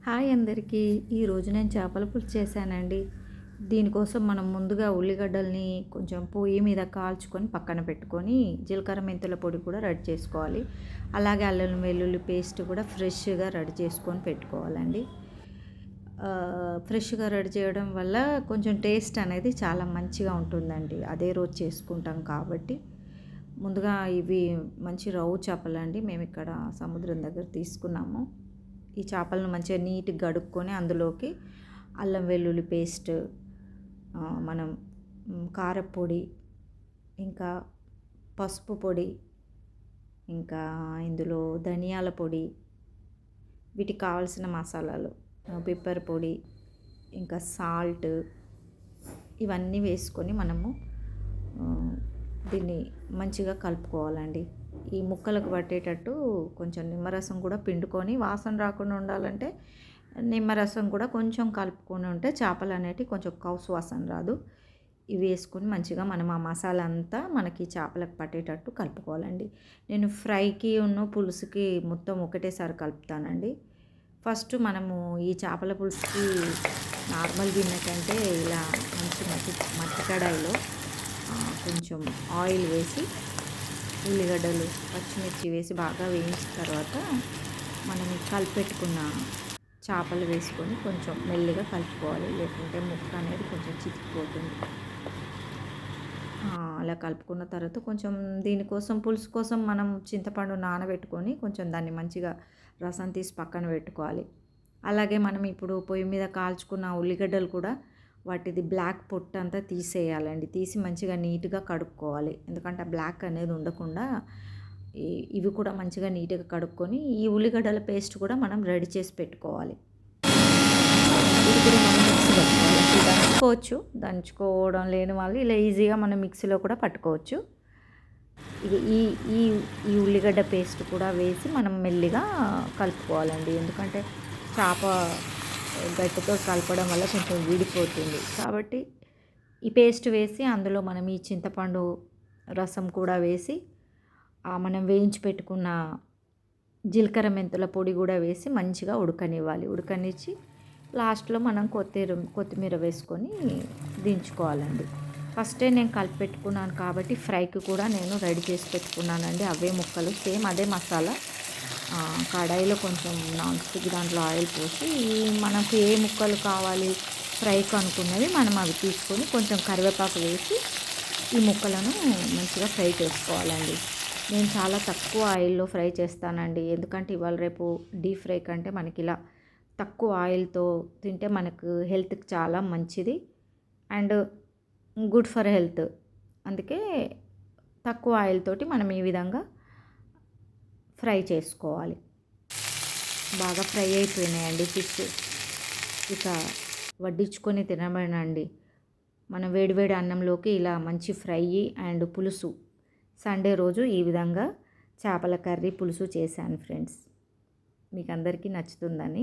Hi అందరికీ. ఈరోజు నేను చేపల పులుసు చేశానండి. దీనికోసం మనం ముందుగా ఉల్లిగడ్డల్ని కొంచెం పొయ్యి మీద కాల్చుకొని పక్కన పెట్టుకొని జీలకర్ర మెంతుల పొడి కూడా రెడీ చేసుకోవాలి. అలాగే అల్లం వెల్లుల్లి పేస్ట్ కూడా ఫ్రెష్గా రెడీ చేసుకొని పెట్టుకోవాలండి. ఫ్రెష్గా రెడీ చేయడం వల్ల కొంచెం టేస్ట్ అనేది చాలా మంచిగా ఉంటుందండి. అదే రోజు చేసుకుంటాం కాబట్టి. ముందుగా ఇవి మంచి రవ్వు చేపలండి. మేము ఇక్కడ సముద్రం దగ్గర తీసుకున్నాము. ఈ చేపలను మంచిగా నీట్గా కడుక్కొని అందులోకి అల్లం వెల్లుల్లి పేస్ట్, మనం కారపొడి, ఇంకా పసుపు పొడి, ఇంకా ఇందులో ధనియాల పొడి, వీటికి కావాల్సిన మసాలాలు, పెప్పర్ పొడి, ఇంకా సాల్ట్, ఇవన్నీ వేసుకొని మనము దీన్ని మంచిగా కలుపుకోవాలండి. ఈ ముక్కలకు పట్టేటట్టు కొంచెం నిమ్మరసం కూడా పిండుకొని, వాసన రాకుండా ఉండాలంటే నిమ్మరసం కూడా కొంచెం కలుపుకొని ఉంటే చేపలు అనేటివి కొంచెం కౌసు వాసన రాదు. ఇవి వేసుకొని మంచిగా మనం ఆ మసాలా అంతా మనకి చేపలకు పట్టేటట్టు కలుపుకోవాలండి. నేను ఫ్రైకి పులుసుకి మొత్తం ఒకటేసారి కలుపుతానండి. ఫస్ట్ మనము ఈ చేపల పులుసుకి నార్మల్ గిన్నె కంటే ఇలా మంచి మట్టి కడాయిలో కొంచెం ఆయిల్ వేసి ఉల్లిగడ్డలు, పచ్చిమిర్చి వేసి బాగా వేయించిన తర్వాత మనం కలిపెట్టుకున్న చేపలు వేసుకొని కొంచెం మెల్లిగా కలుపుకోవాలి. లేకుంటే ముక్క అనేది కొంచెం చితికిపోతుంది. అలా కలుపుకున్న తర్వాత కొంచెం దీనికోసం పులుసు కోసం మనం చింతపండు నానబెట్టుకొని కొంచెం దాన్ని మంచిగా రసం తీసి పక్కన పెట్టుకోవాలి. అలాగే మనం ఇప్పుడు పొయ్యి మీద కాల్చుకున్న ఉల్లిగడ్డలు కూడా వాటిది బ్లాక్ పొట్టు అంతా తీసేయాలండి. తీసి మంచిగా నీట్గా కడుక్కోవాలి. ఎందుకంటే ఆ బ్లాక్ అనేది ఉండకుండా ఇవి కూడా మంచిగా నీట్గా కడుక్కొని ఈ ఉల్లిగడ్డల పేస్ట్ కూడా మనం రెడీ చేసి పెట్టుకోవాలి. ఇది కూడా మనం మిక్సీ పట్టుకోవాలి. దంచుకోవచ్చు, దంచుకోవడం లేని వాళ్ళు ఇలా ఈజీగా మనం మిక్సీలో కూడా పట్టుకోవచ్చు. ఇది ఈ ఈ ఈ ఉల్లిగడ్డ పేస్ట్ కూడా వేసి మనం మెల్లిగా కలుపుకోవాలండి. ఎందుకంటే చేప గట్టితో కలపడం వల్ల కొంచెం విడిపోతుంది. కాబట్టి ఈ పేస్ట్ వేసి అందులో మనం ఈ చింతపండు రసం కూడా వేసి మనం వేయించి పెట్టుకున్న జీలకర్ర మెంతుల పొడి కూడా వేసి మంచిగా ఉడకనివ్వాలి. ఉడకనిచ్చి లాస్ట్లో మనం కొత్తిమీర వేసుకొని దించుకోవాలండి. ఫస్టే నేను కలిపి పెట్టుకున్నాను కాబట్టి ఫ్రైకి కూడా నేను రెడీ చేసి పెట్టుకున్నానండి. అవే ముక్కలు సేమ్ అదే మసాలా కడాయిలో కొంచెం నాన్ స్టిక్ దాంట్లో ఆయిల్ పోసి మనకు ఏ ముక్కలు కావాలి ఫ్రైకి అనుకున్నవి మనం అవి తీసుకొని కొంచెం కరివేపాకు వేసి ఈ ముక్కలను మంచిగా ఫ్రై చేసుకోవాలండి. నేను చాలా తక్కువ ఆయిల్లో ఫ్రై చేస్తానండి. ఎందుకంటే ఇవాళ రేపు డీప్ ఫ్రై కంటే మనకి ఇలా తక్కువ ఆయిల్తో తింటే మనకు హెల్త్కి చాలా మంచిది అండ్ గుడ్ ఫర్ హెల్త్. అందుకే తక్కువ ఆయిల్ తోటి మనం ఈ విధంగా ఫ్రై చేసుకోవాలి. బాగా ఫ్రై అయిపోయినాయండి ఫిష్. ఇక వడ్డించుకొని తినమనండి. మనం వేడివేడి అన్నంలోకి ఇలా మంచి ఫ్రై అండ్ పులుసు. సండే రోజు ఈ విధంగా చేపల కర్రీ పులుసు చేశాను ఫ్రెండ్స్. మీకు అందరికీ నచ్చుతుందని